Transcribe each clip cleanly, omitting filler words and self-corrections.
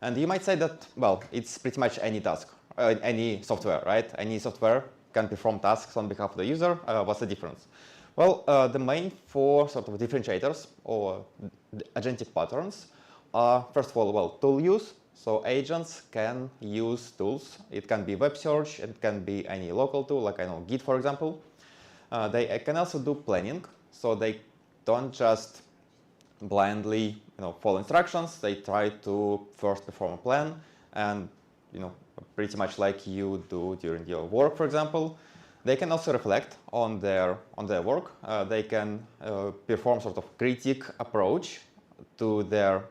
And you might say that, well, it's pretty much any task, any software, right? Any software can perform tasks on behalf of the user. What's the difference? Well, the main four sort of differentiators or agentic patterns are, first of all, well, tool use. So agents can use tools. It can be web search. It can be any local tool, like I know Git, for example. They can also do planning. So they don't just blindly, follow instructions. They try to first perform a plan, and pretty much like you do during your work, for example. They can also reflect on their work. They can perform sort of critique approach to their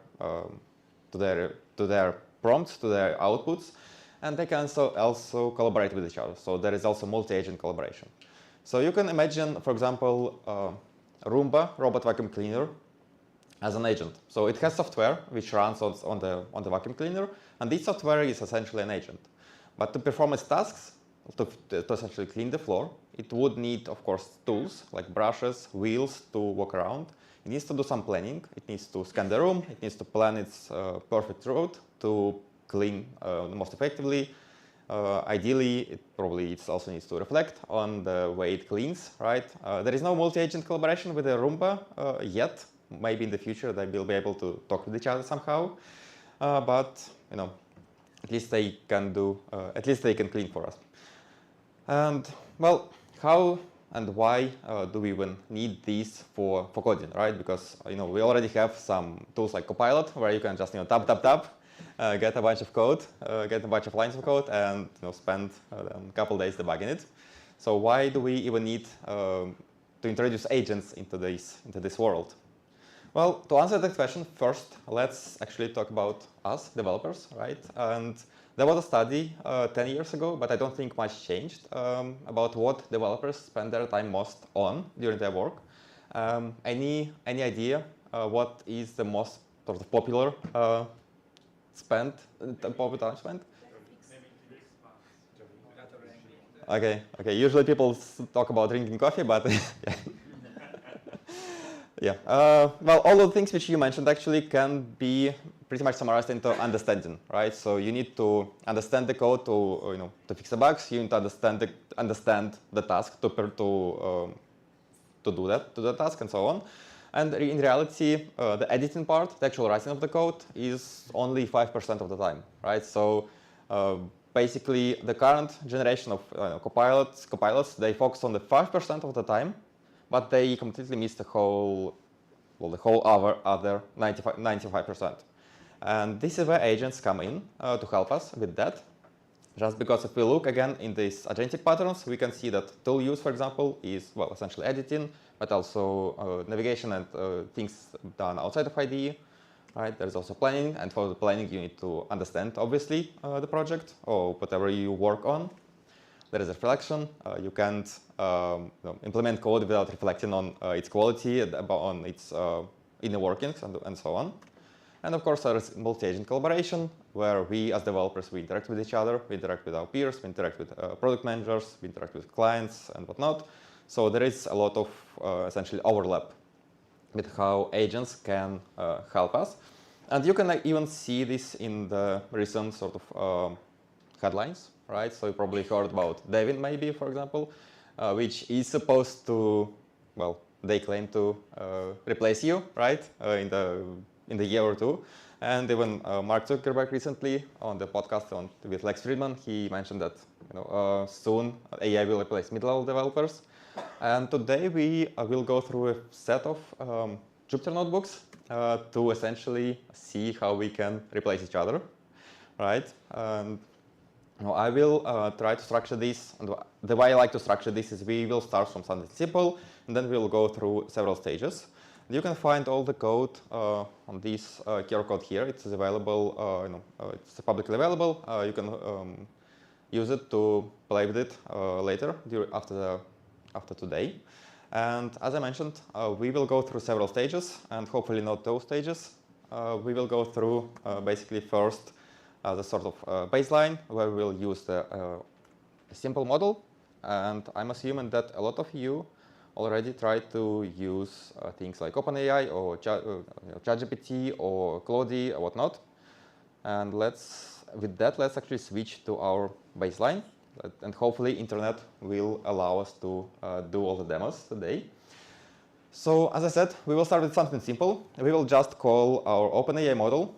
prompts, to their outputs, and they can also collaborate with each other. So there is also multi-agent collaboration. So you can imagine, for example, Roomba, robot vacuum cleaner, as an agent. So it has software which runs on the vacuum cleaner, and this software is essentially an agent. But to perform its tasks, to essentially clean the floor, it would need, of course, tools like brushes, wheels to walk around. It needs to do some planning. It needs to scan the room. It needs to plan its perfect route to clean most effectively. Ideally, it also needs to reflect on the way it cleans, right? There is no multi-agent collaboration with the Roomba yet. Maybe in the future they will be able to talk with each other somehow, but at least they can clean for us. And well, how and why do we even need these for coding, right? Because we already have some tools like Copilot where you can just tap, get a bunch of code, get a bunch of lines of code, and spend a couple days debugging it. So why do we even need to introduce agents into this world? Well, to answer that question, first, let's actually talk about us, developers, right? And there was a study 10 years ago, but I don't think much changed, about what developers spend their time most on during their work. Any idea what is the most sort of popular time spent? Okay. Usually people talk about drinking coffee, but yeah. Yeah. Well, all of the things which you mentioned actually can be pretty much summarized into understanding, right? So you need to understand the code to fix the bugs. You need to understand the task to do the task and so on. And in reality, the editing part, the actual writing of the code, is only 5% of the time, right? So basically, the current generation of copilots, they focus on the 5% of the time, but they completely miss the whole other 95%. And this is where agents come in to help us with that. Just because if we look again in these agentic patterns, we can see that tool use, for example, is, well, essentially editing, but also navigation and things done outside of IDE. Right? There's also planning, and for the planning, you need to understand, obviously, the project or whatever you work on. There is reflection. You can't implement code without reflecting on its quality, on its inner workings, and so on. And of course, there is multi-agent collaboration, where we as developers, we interact with each other, we interact with our peers, we interact with product managers, we interact with clients and whatnot. So there is a lot of essentially overlap with how agents can help us. And you can even see this in the recent sort of headlines, right? So you probably heard about Devin, maybe, for example, which is supposed to, well, they claim to replace you, right, in the year or two. And even Mark Zuckerberg recently on the podcast with Lex Friedman, he mentioned that soon AI will replace mid-level developers. And today we will go through a set of Jupyter notebooks to essentially see how we can replace each other, right? And I will try to structure this, and the way I like to structure this is we will start from something simple, and then we'll go through several stages. You can find all the code on this QR code here. It's available, it's publicly available. You can use it to play with it later, after today. And as I mentioned, we will go through several stages, and hopefully not those stages. We will go through basically first the sort of baseline, where we'll use the simple model. And I'm assuming that a lot of you already tried to use things like OpenAI or ChatGPT or Claude or whatnot. And with that, let's actually switch to our baseline. And hopefully, internet will allow us to do all the demos today. So as I said, we will start with something simple. We will just call our OpenAI model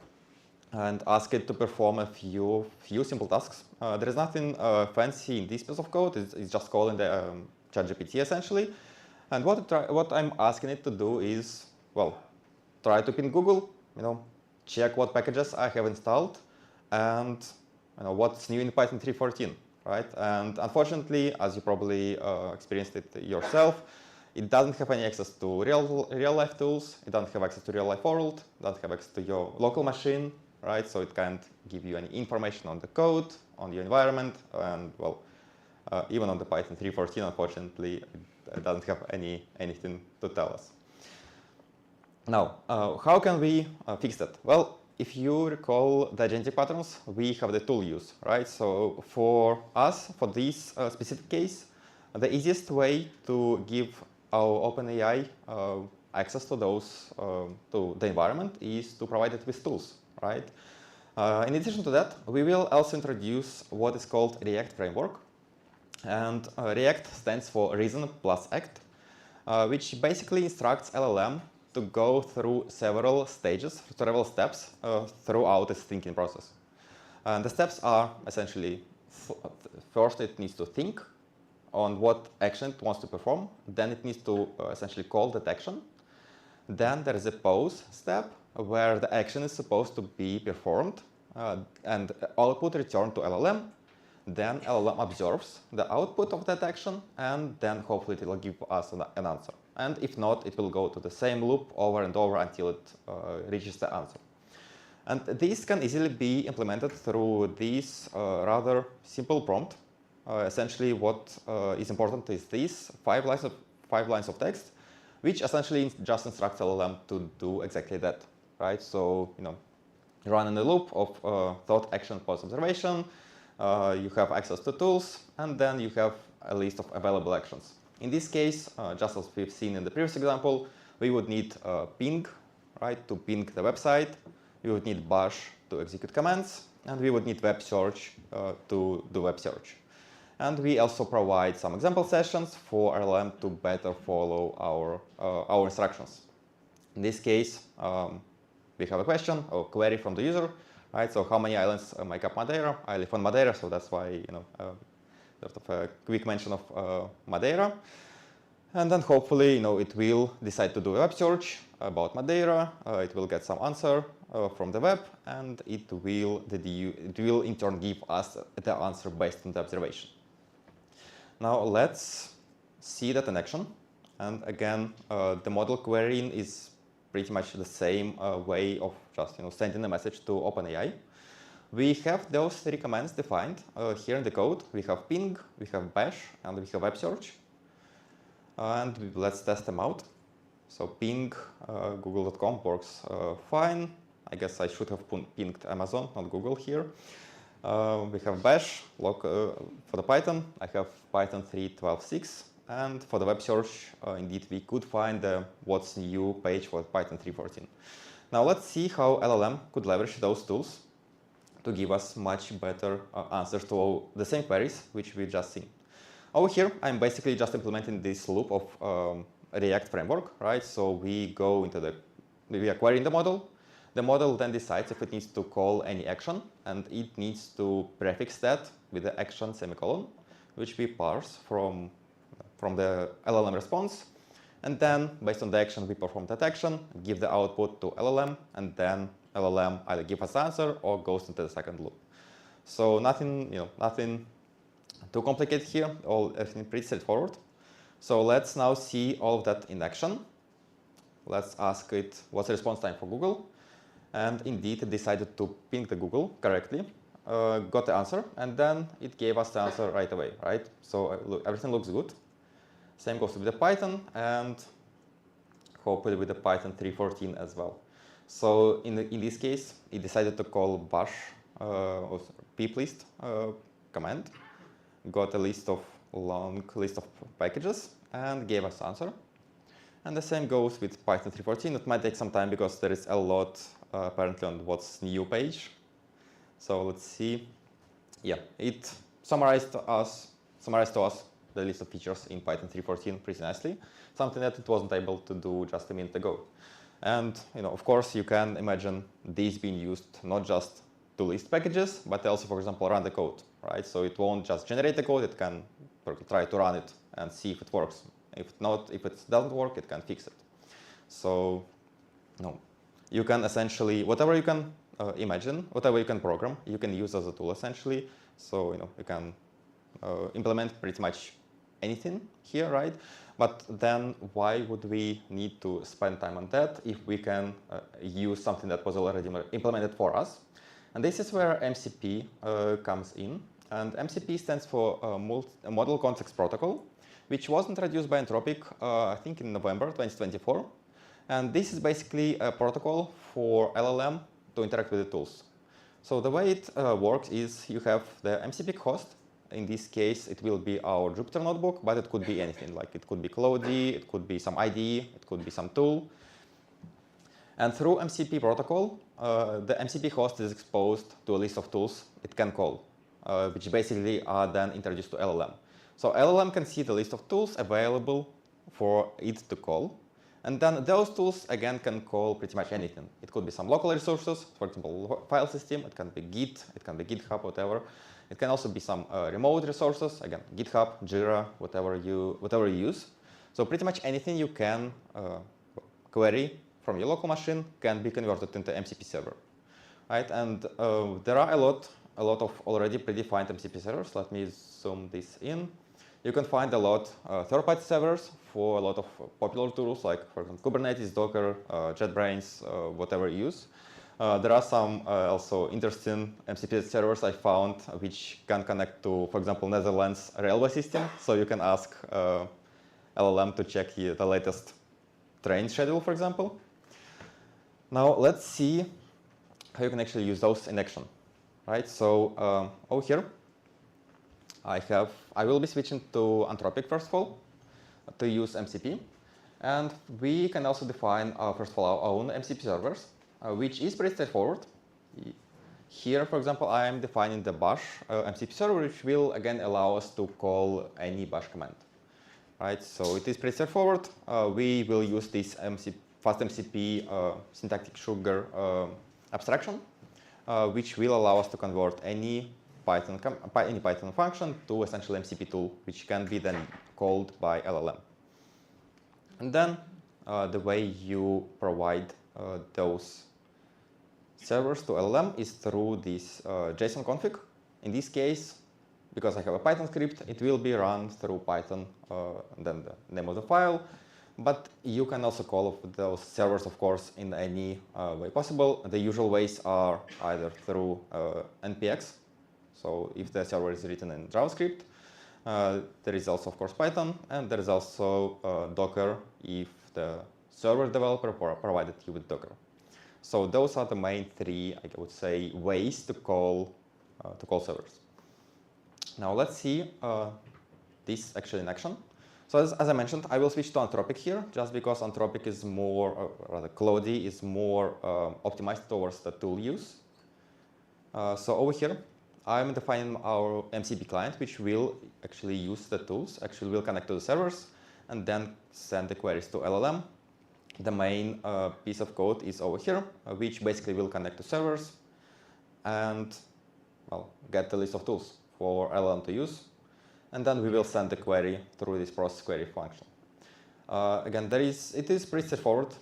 and ask it to perform a few simple tasks. There is nothing fancy in this piece of code. It's just calling the ChatGPT essentially. And what I'm asking it to do is, well, try to ping Google, check what packages I have installed, and what's new in Python 3.14, right? And unfortunately, as you probably experienced it yourself, it doesn't have any access to real-life tools. It doesn't have access to real-life world. It doesn't have access to your local machine, right? So it can't give you any information on the code, on your environment, and well, even on the Python 3.14, unfortunately, it doesn't have anything to tell us. Now, how can we fix that? Well, if you recall the agentic patterns, we have the tool use, right? So for us, for this specific case, the easiest way to give our OpenAI access to those to the environment is to provide it with tools, right? In addition to that, we will also introduce what is called React framework, and React stands for Reason plus Act, which basically instructs LLM to go through several stages, several steps throughout its thinking process. And the steps are essentially, first it needs to think on what action it wants to perform. Then it needs to essentially call that action. Then there is a pause step where the action is supposed to be performed and output returned to LLM. Then LLM observes the output of that action, and then hopefully it will give us an answer. And if not, it will go to the same loop over and over until it reaches the answer. And this can easily be implemented through this rather simple prompt. Essentially, what is important is these five lines of text, which essentially just instructs LLM to do exactly that, right? So, run in a loop of thought, action, pause, observation. You have access to tools, and then you have a list of available actions. In this case, just as we've seen in the previous example, we would need ping, right, to ping the website. We would need bash to execute commands, and we would need web search to do web search. And we also provide some example sessions for LLM to better follow our instructions. In this case, we have a question or query from the user, right? So how many islands make up Madeira? I live on Madeira, so that's why sort of a quick mention of Madeira. And then hopefully, it will decide to do a web search about Madeira. It will get some answer from the web, and it will in turn give us the answer based on the observation. Now let's see that in action. And again, the model querying is pretty much the same way of just sending a message to OpenAI. We have those three commands defined here in the code. We have ping, we have bash, and we have web search. And let's test them out. So ping google.com works fine. I guess I should have pinged Amazon, not Google here. We have bash for the Python. I have Python 3.12.6. And for the web search, indeed, we could find the what's new page for Python 3.14. Now let's see how LLM could leverage those tools to give us much better answers to the same queries which we just seen. Over here, I'm basically just implementing this loop of React framework, right? So we are querying the model. The model then decides if it needs to call any action, and it needs to prefix that with the action semicolon, which we parse from the LLM response. And then, based on the action, we perform that action, give the output to LLM, and then LLM either gives us the answer or goes into the second loop. So nothing too complicated here. Everything pretty straightforward. So let's now see all of that in action. Let's ask it what's the response time for Google. And indeed, it decided to ping the Google correctly, got the answer, and then it gave us the answer right away, right? So look, everything looks good. Same goes with the Python, and hopefully with the Python 3.14 as well. So in this case, it decided to call bash or piplist command, got a long list of packages, and gave us the answer. And the same goes with Python 3.14. It might take some time because there is a lot apparently on what's new page. So let's see. Yeah, it summarized to us the list of features in Python 3.14 pretty nicely, something that it wasn't able to do just a minute ago. And of course, you can imagine this being used not just to list packages, but also, for example, run the code, right? So it won't just generate the code; it can try to run it and see if it works. If it doesn't work, it can fix it. So, you can essentially whatever you can imagine, whatever you can program, you can use as a tool essentially. So you can implement pretty much anything here, right? But then why would we need to spend time on that if we can use something that was already implemented for us? And this is where MCP comes in. And MCP stands for Model Context Protocol, which was introduced by Anthropic, I think in November 2024. And this is basically a protocol for LLM to interact with the tools. So the way it works is you have the MCP host. In this case, it will be our Jupyter notebook, but it could be anything. Like it could be Claude, it could be some IDE, it could be some tool. And through MCP protocol, the MCP host is exposed to a list of tools it can call, which basically are then introduced to LLM. So LLM can see the list of tools available for it to call. And then those tools, again, can call pretty much anything. It could be some local resources, for example, file system. It can be Git, it can be GitHub, whatever. It can also be some remote resources, again, GitHub, Jira, whatever you use. So pretty much anything you can query from your local machine can be converted into MCP server, right? And there are a lot of already predefined MCP servers. Let me zoom this in. You can find a lot third-party servers for a lot of popular tools, like, for example, Kubernetes, Docker, JetBrains, whatever you use. There are some also interesting MCP servers I found which can connect to, for example, Netherlands railway system. So you can ask LLM to check the latest train schedule, for example. Now let's see how you can actually use those in action, right? So over here, I will be switching to Anthropic first of all to use MCP, and we can also define first of all our own MCP servers, which is pretty straightforward. Here, for example, I am defining the bash MCP server, which will again allow us to call any bash command, right? So it is pretty straightforward. We will use this fast MCP syntactic sugar abstraction, which will allow us to convert any Python function to essentially MCP tool, which can be then called by LLM. And then the way you provide those servers to LLM is through this JSON config. In this case, because I have a Python script, it will be run through Python, and then the name of the file. But you can also call those servers, of course, in any way possible. The usual ways are either through npx. So if the server is written in JavaScript, there is also, of course, Python, and there is also Docker if the server developer provided you with Docker. So those are the main three, I would say, ways to call servers. Now let's see this actually in action. So as I mentioned, I will switch to Anthropic here, just because Anthropic is more, rather Claude is more optimized towards the tool use. So over here, I'm defining our MCP client, which will actually use the tools, actually will connect to the servers, and then send the queries to LLM. The main piece of code is over here, which basically will connect to servers and, well, get the list of tools for LLM to use. And then we will send the query through this process query function. Again, it is pretty straightforward.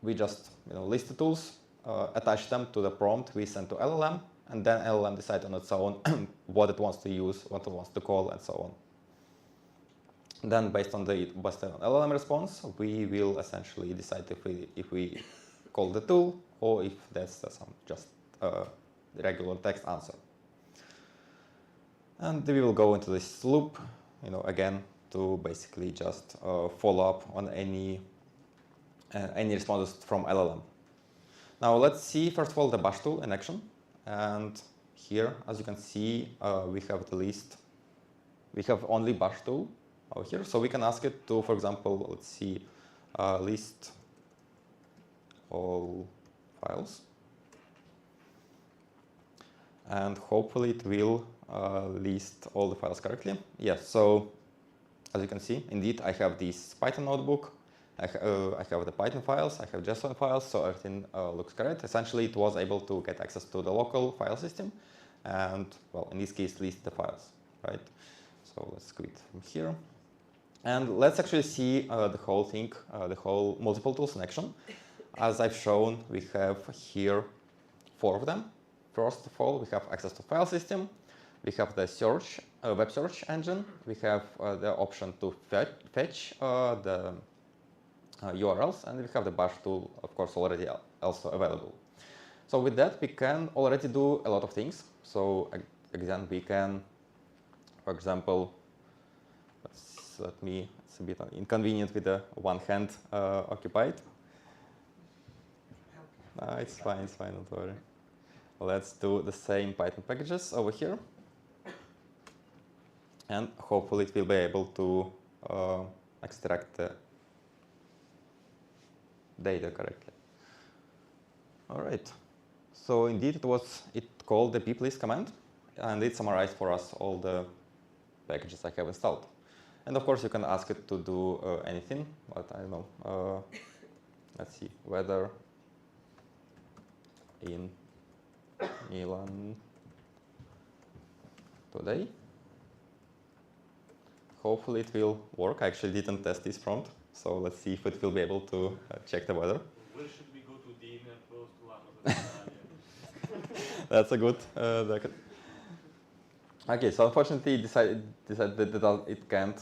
We just list the tools, attach them to the prompt we send to LLM, and then LLM decides on its own what it wants to use, what it wants to call, and so on. Then, based on LLM response, we will essentially decide if we call the tool or if that's some just regular text answer. And we will go into this loop, again, to basically just follow up on any responses from LLM. Now let's see first of all the bash tool in action. And here, as you can see, we have the list. We have only bash tool over here, so we can ask it to, for example, let's see, list all files. and hopefully it will list all the files correctly. Yes, so as you can see, indeed, I have this Python notebook, I have the Python files, I have JSON files, so everything looks correct. Essentially, it was able to get access to the local file system and, well, in this case, list the files, right? So let's quit from here. And let's actually see the whole thing, the whole multiple tools in action. As I've shown, we have here 4 of them. First of all, we have access to file system. We have the search, web search engine. We have the option to fetch the URLs, and we have the bash tool, of course, already also available. So with that, we can already do a lot of things. So again, we can, for example, it's a bit inconvenient with the one hand occupied. It's fine, don't worry. Let's do the same Python packages over here. And hopefully it will be able to extract the data correctly. All right. So indeed, it called the pip-list command, and it summarized for us all the packages I have installed. And of course, you can ask it to do anything, but I don't know. Let's see, weather in Milan today. Hopefully it will work. I actually didn't test this prompt, so let's see if it will be able to check the weather. Where should we go to dinner close to Lama? That's a good. Okay, so unfortunately, it decided that it can't,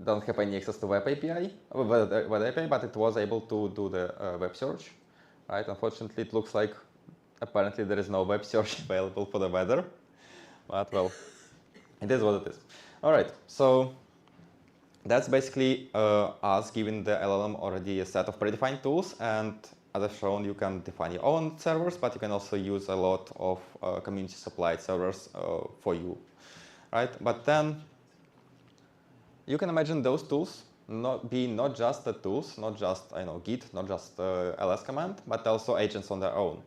doesn't have any access to web API, but it was able to do the web search, right? Unfortunately, it looks like apparently there is no web search available for the weather, but well, it is what it is. All right, so that's basically us giving the LLM already a set of predefined tools, and as I've shown, you can define your own servers, but you can also use a lot of community-supplied servers for you, right? But then you can imagine those tools not just the tools, not just Git, not just ls command, but also agents on their own.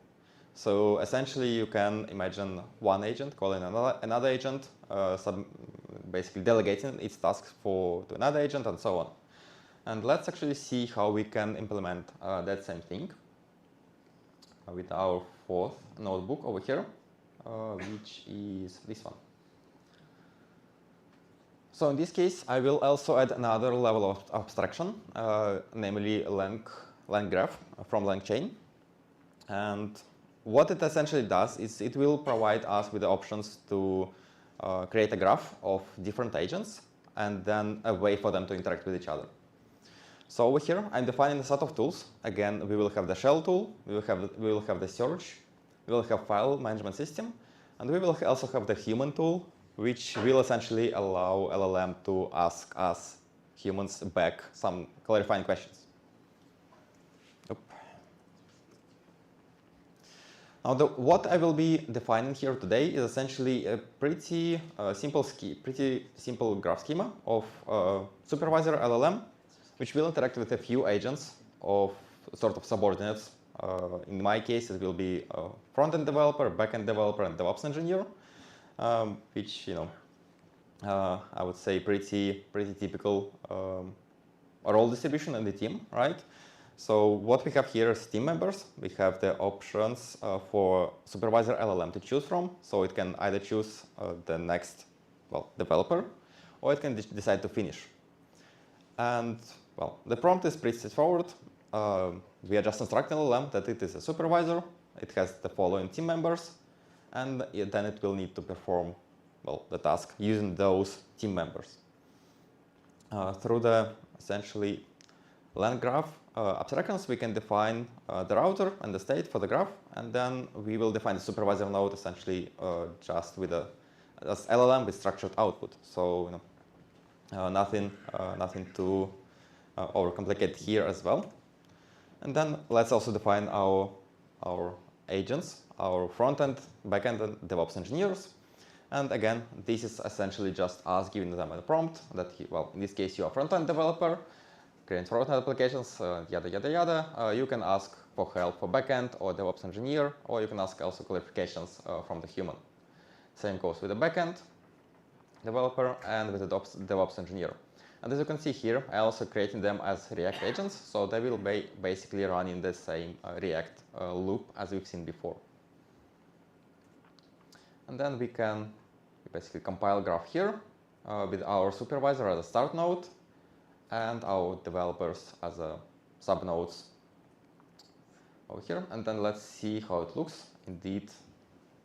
So essentially, you can imagine one agent calling another agent, basically delegating its tasks to another agent, and so on. And let's actually see how we can implement that same thing with our 4th notebook over here, which is this one. So in this case, I will also add another level of abstraction, namely lang graph from LangChain. And what it essentially does is it will provide us with the options to create a graph of different agents and then a way for them to interact with each other. So over here, I'm defining a set of tools. Again, we will have the shell tool, we will have the search, we will have file management system, and we will also have the human tool, which will essentially allow LLM to ask us humans back some clarifying questions. Now, what I will be defining here today is essentially a pretty simple graph schema of supervisor LLM, which will interact with a few agents of sort of subordinates. In my case, it will be a front-end developer, back-end developer, and DevOps engineer, which I would say pretty typical role distribution in the team, right? So what we have here is team members. We have the options for supervisor LLM to choose from. So it can either choose the next developer, or it can decide to finish. And well, the prompt is pretty straightforward. We are just instructing LLM that it is a supervisor. It has the following team members, and then it will need to perform the task using those team members. Through the essentially lang graph abstractions, we can define the router and the state for the graph, and then we will define the supervisor node essentially just with as LLM with structured output. So nothing too overcomplicated here as well. And then let's also define our agents, our front-end, back-end, and DevOps engineers. And again, this is essentially just us giving them a prompt that, in this case, you are front-end developer, creating front-end applications, yada, yada, yada. You can ask for help for backend or DevOps engineer, or you can ask also clarifications from the human. Same goes with the backend developer and with the DevOps engineer. And as you can see here, I also created them as React agents, so they will basically run in the same React loop as we've seen before. And then we can basically compile graph here with our supervisor as a start node and our developers as a sub nodes over here. And then let's see how it looks. Indeed,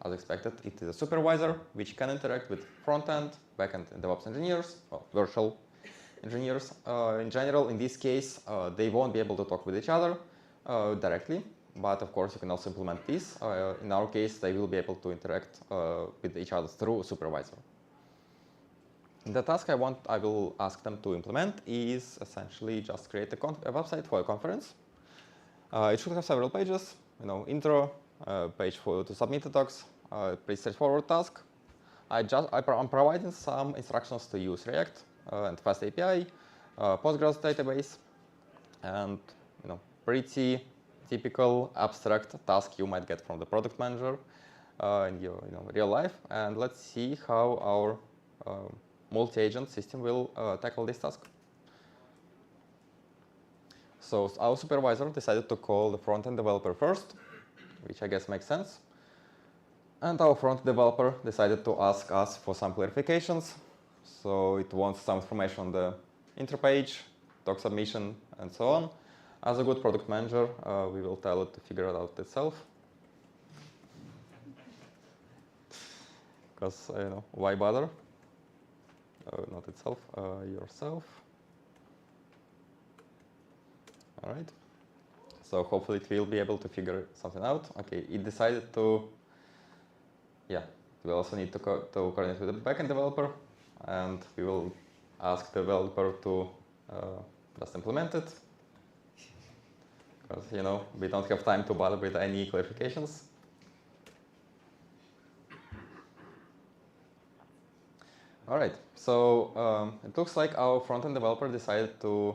as expected, it is a supervisor which can interact with front-end, back-end, and DevOps engineers, well, virtual engineers. In general, in this case, they won't be able to talk with each other directly, but of course you can also implement this. In our case, they will be able to interact with each other through a supervisor. The task I will ask them to implement is essentially just create a website for a conference. It should have several pages, intro, page to submit the docs, pretty straightforward task. I'm providing some instructions to use React and Fast API, Postgres database, and pretty typical abstract task you might get from the product manager in your real life. And let's see how our multi-agent system will tackle this task. So our supervisor decided to call the front-end developer first, which I guess makes sense. And our front developer decided to ask us for some clarifications. So it wants some information on the intro page, doc submission, and so on. As a good product manager, we will tell it to figure it out itself. Because, why bother? Not itself, yourself. All right. So hopefully it will be able to figure something out. Okay, it decided to, we also need to coordinate with the backend developer, and we will ask the developer to just implement it. Because, we don't have time to bother with any clarifications. All right, so it looks like our front-end developer decided to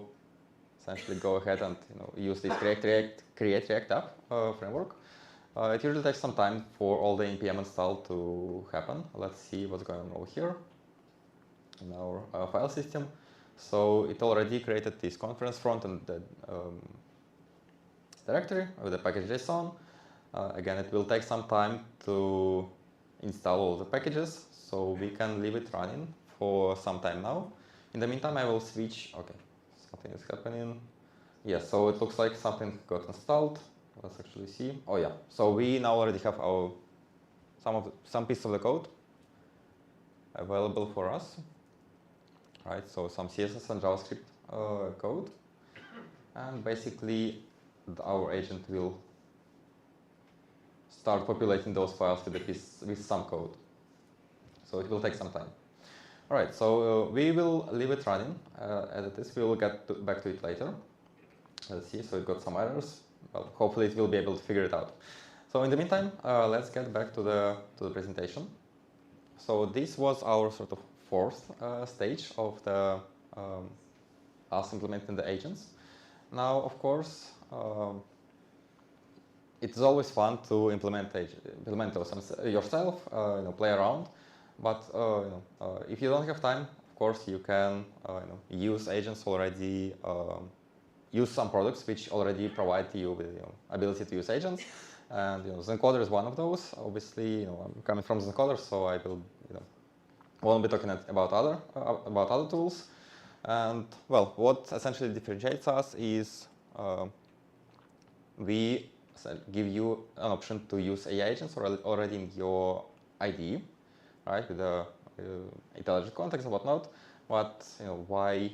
essentially go ahead and use this create React app framework. It usually takes some time for all the npm install to happen. Let's see what's going on over here in our file system. So it already created this conference front-end directory with the package.json. Again, it will take some time to install all the packages, so we can leave it running for some time now. In the meantime, I will switch. Okay, something is happening. Yes, so it looks like something got installed. Let's actually see. Oh yeah, so we now already have some piece of the code available for us. Right, so some CSS and JavaScript code, and basically our agent will start populating those files with some code. So it will take some time. All right, so we will leave it running as it is. We will get back to it later. Let's see, so it got some errors. Well, hopefully it will be able to figure it out. So in the meantime, let's get back to the presentation. So this was our sort of fourth stage of the us implementing the agents. Now, of course, it's always fun to implement those yourself, play around. But if you don't have time, of course, you can use agents already. Use some products which already provide you with ability to use agents, and Zencoder is one of those. Obviously, I'm coming from Zencoder, so I will won't be talking about other tools. And well, what essentially differentiates us is we give you an option to use AI agents already in your IDE, right, with the intelligent context and whatnot. But why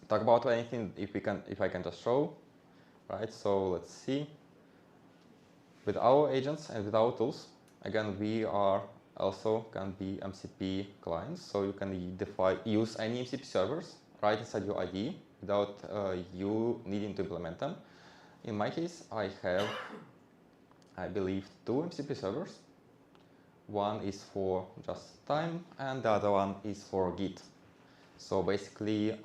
talk about anything if I can just show, right? So let's see. With our agents and with our tools, again, we are also can be MCP clients, so you can use any MCP servers right inside your IDE without you needing to implement them. In my case, I have, I believe, 2 MCP servers. One is for just time, and the other one is for Git. So basically,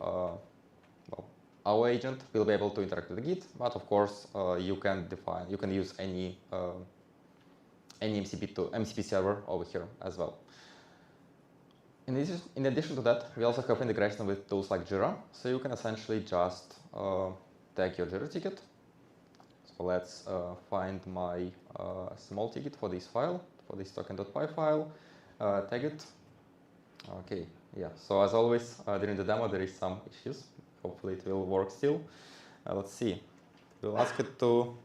our agent will be able to interact with the Git, but of course you can use any MCP server over here as well. In addition to that, we also have integration with tools like Jira, so you can essentially just tag your Jira ticket. So let's find my small ticket for this file, for this token.py file, tag it. Okay, yeah, so as always, during the demo there is some issues. Hopefully it will work still. Let's see. We'll ask it to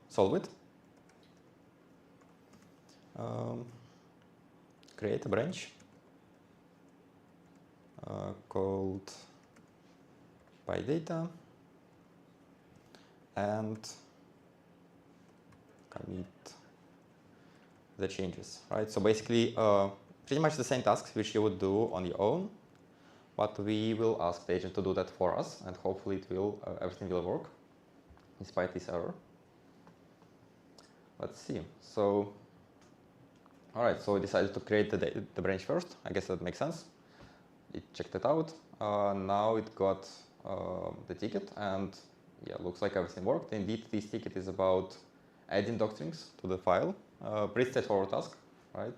solve it. Create a branch called PyData and commit the changes, right? So basically, pretty much the same tasks which you would do on your own, but we will ask the agent to do that for us, and hopefully it will everything will work despite this error. Let's see. So, all right. So we decided to create the branch first. I guess that makes sense. It checked it out. Now it got the ticket, and yeah, looks like everything worked. Indeed, this ticket is about adding docstrings to the file. Pretty straightforward task, right?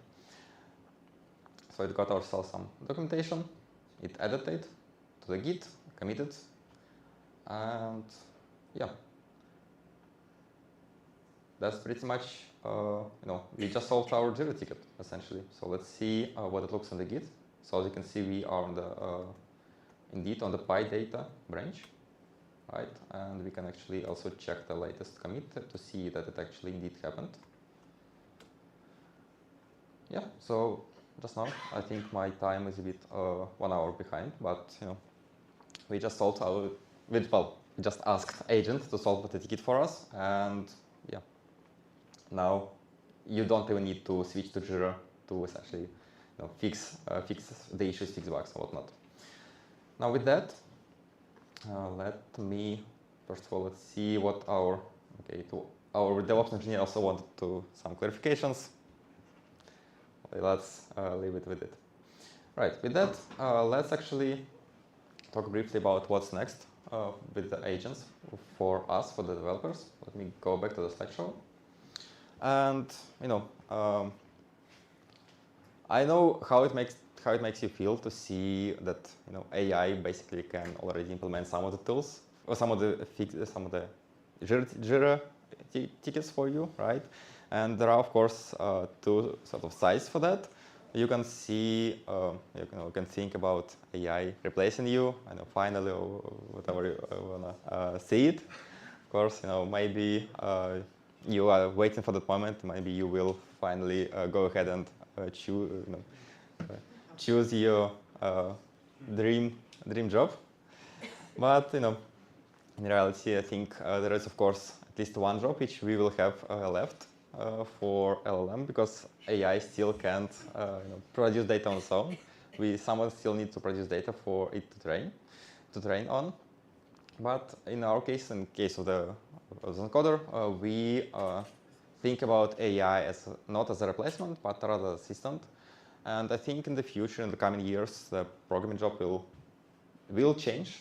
So it got ourselves some documentation. It added it to the Git, committed, and yeah, that's pretty much we just solved our Jira ticket essentially. So let's see what it looks in the Git. So as you can see, we are on the indeed on the PyData branch, right? And we can actually also check the latest commit to see that it actually indeed happened. Yeah, so just now I think my time is a bit 1 hour behind, but we just solved we just asked agent to solve the ticket for us, and yeah, now you don't even need to switch to Jira to essentially fix the issues, fix bugs and whatnot. Now with that, let me first of all let's see what our DevOps engineer also wanted some clarifications. Let's leave it with it. Right, with that, let's actually talk briefly about what's next with the agents for us, for the developers. Let me go back to the slideshow. And I know how it makes you feel to see that AI basically can already implement some of the tools or some of the Jira tickets for you, right? And there are of course two sort of sides for that. You can see, you can think about AI replacing you, finally, or whatever you wanna see it. Of course, maybe you are waiting for that moment. Maybe you will finally go ahead and choose your dream job. But in reality, I think there is of course at least one job which we will have left for LLM, because AI still can't produce data on its own. Someone still needs to produce data for it to train on. But in our case, in case of the Zencoder, we think about AI not as a replacement, but rather as assistant. And I think in the future, in the coming years, the programming job will change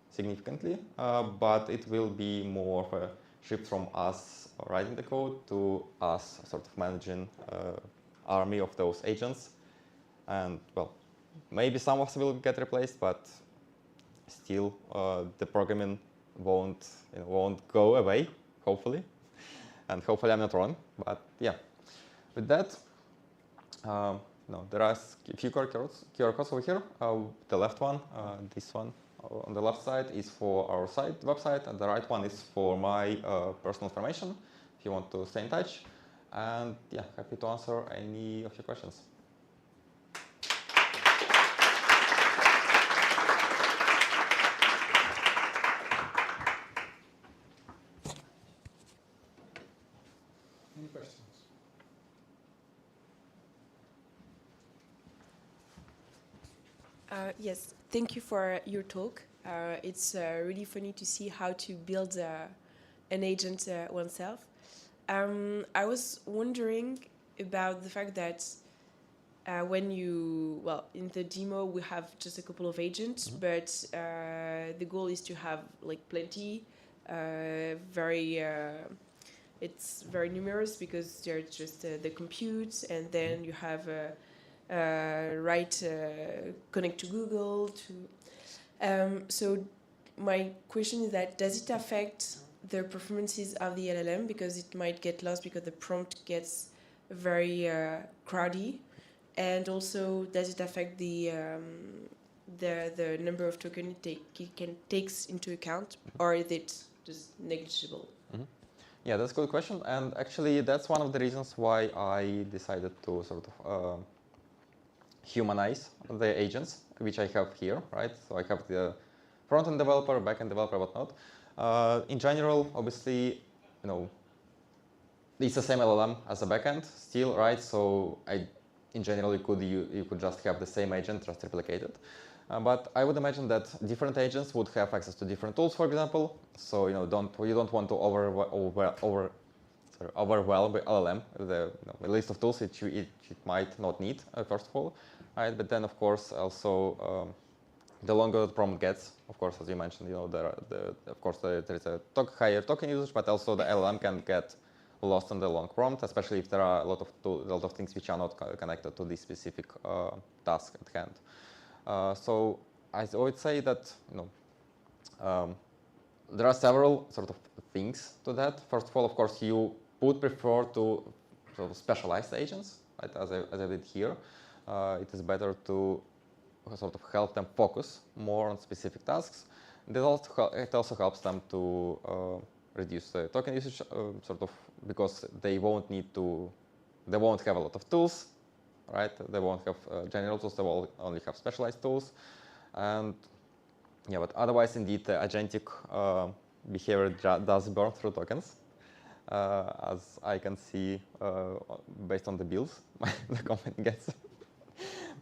significantly, but it will be more of a shift from us writing the code to us sort of managing army of those agents. And well, maybe some of them will get replaced, but still the programming won't go away, hopefully. And hopefully I'm not wrong, but yeah. With that, there are a few QR codes over here. The left one, this one on the left side is for our website, and the right one is for my personal information, if you want to stay in touch. And yeah, happy to answer any of your questions. Any questions? Yes, thank you for your talk. It's really funny to see how to build an agent oneself. I was wondering about the fact that when you, well, in the demo we have just a couple of agents, but the goal is to have like plenty, it's very numerous because they're just the compute, and then you have connect to Google. So my question is that does it affect the performances of the LLM, because it might get lost because the prompt gets very crowdy, and also does it affect the number of tokens it can takes into account, or is it just negligible? Yeah, that's a good question, and actually that's one of the reasons why I decided to sort of humanize the agents, which I have here, right? So I have the front-end developer, back-end developer, whatnot. In general, obviously, it's the same LLM as a backend still, right? So in general, you could just have the same agent just replicated. But I would imagine that different agents would have access to different tools, for example. So you don't want to overwhelm the LLM with the list of tools it might not need, first of all, right? But then, of course, also the longer the prompt gets, of course, as you mentioned, there is a higher token usage, but also the LLM can get lost in the long prompt, especially if there are a lot of things which are not connected to this specific task at hand. So I would say that there are several sort of things to that. First of all, of course, you would prefer to sort of specialize agents, right? As I did here, it is better to sort of help them focus more on specific tasks. It also helps them to reduce the token usage, sort of because they won't have a lot of tools, right? They won't have general tools. They will only have specialized tools, and yeah. But otherwise, indeed, the agentic behavior does burn through tokens, as I can see based on the bills the company gets.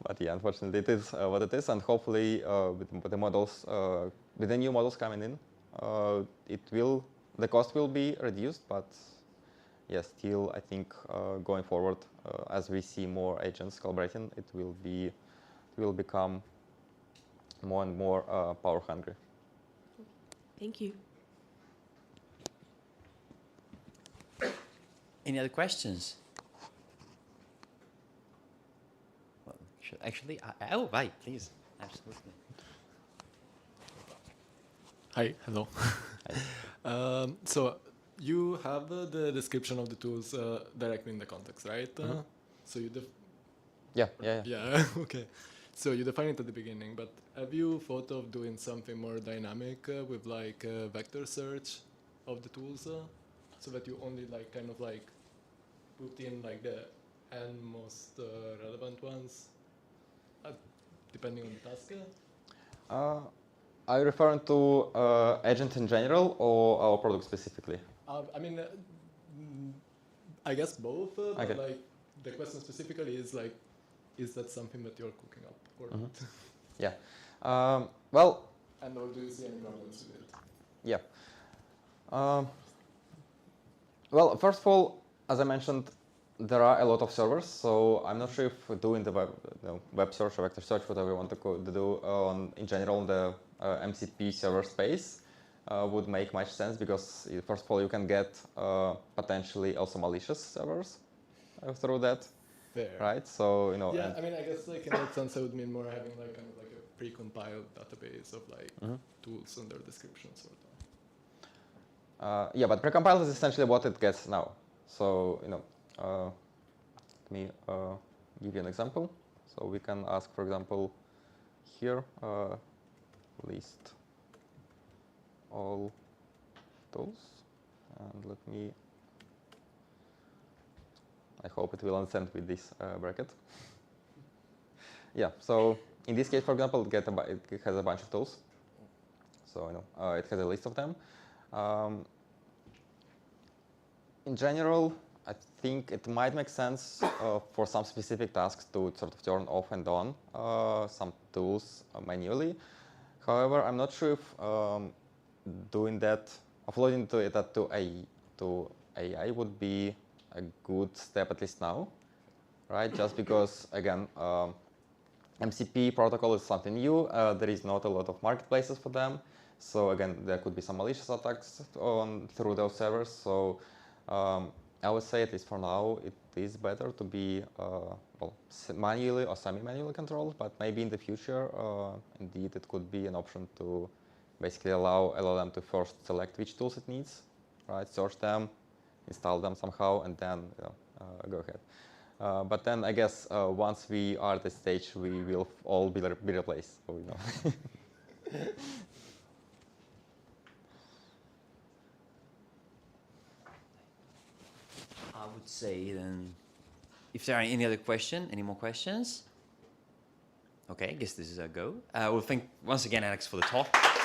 But yeah, unfortunately, it is what it is, and hopefully, with the models, with the new models coming in, the cost will be reduced. But yeah, still, I think going forward, as we see more agents collaborating, it will become more and more power hungry. Thank you. Any other questions? Well, actually, right, please, absolutely. Hi, hello. Hi. So you have the description of the tools directly in the context, right? So you yeah. Okay. So you define it at the beginning, but have you thought of doing something more dynamic with like vector search of the tools, so that you only kind of put in like the n most relevant ones, depending on the task? Are you referring to agent in general or our product specifically? I mean, I guess both. Okay. But like the question specifically is that something that you're cooking up or not? Yeah. Well. And or do you see any problems with it? Yeah. Well, first of all, as I mentioned, there are a lot of servers, so I'm not sure if doing the web search or vector search, whatever you want to do in general in the MCP server space would make much sense, because first of all, you can get potentially also malicious servers through that. Fair. Right? So Yeah, I mean, I guess in that sense, I would mean more having kind of a pre-compiled database of tools and their descriptions sort of. Yeah, but precompiled is essentially what it gets now. So let me give you an example. So we can ask, for example, here list all tools, and let me. I hope it will unsend with this bracket. Yeah, so in this case, for example, it has a bunch of tools. So it has a list of them. In general, I think it might make sense for some specific tasks to sort of turn off and on some tools manually. However, I'm not sure if doing that, offloading that to AI would be a good step, at least now. right? Just because, again, MCP protocol is something new. There is not a lot of marketplaces for them. So again, there could be some malicious attacks through those servers. So I would say, at least for now, it is better to be well, manually or semi-manually controlled. But maybe in the future, indeed, it could be an option to basically allow LLM to first select which tools it needs, right? Search them, install them somehow, and then go ahead. But then I guess once we are at the stage, we will all be replaced. So, I would say then, if there are any other questions, any more questions? Okay, I guess this is a go. Well, thank once again, Alex, for the talk.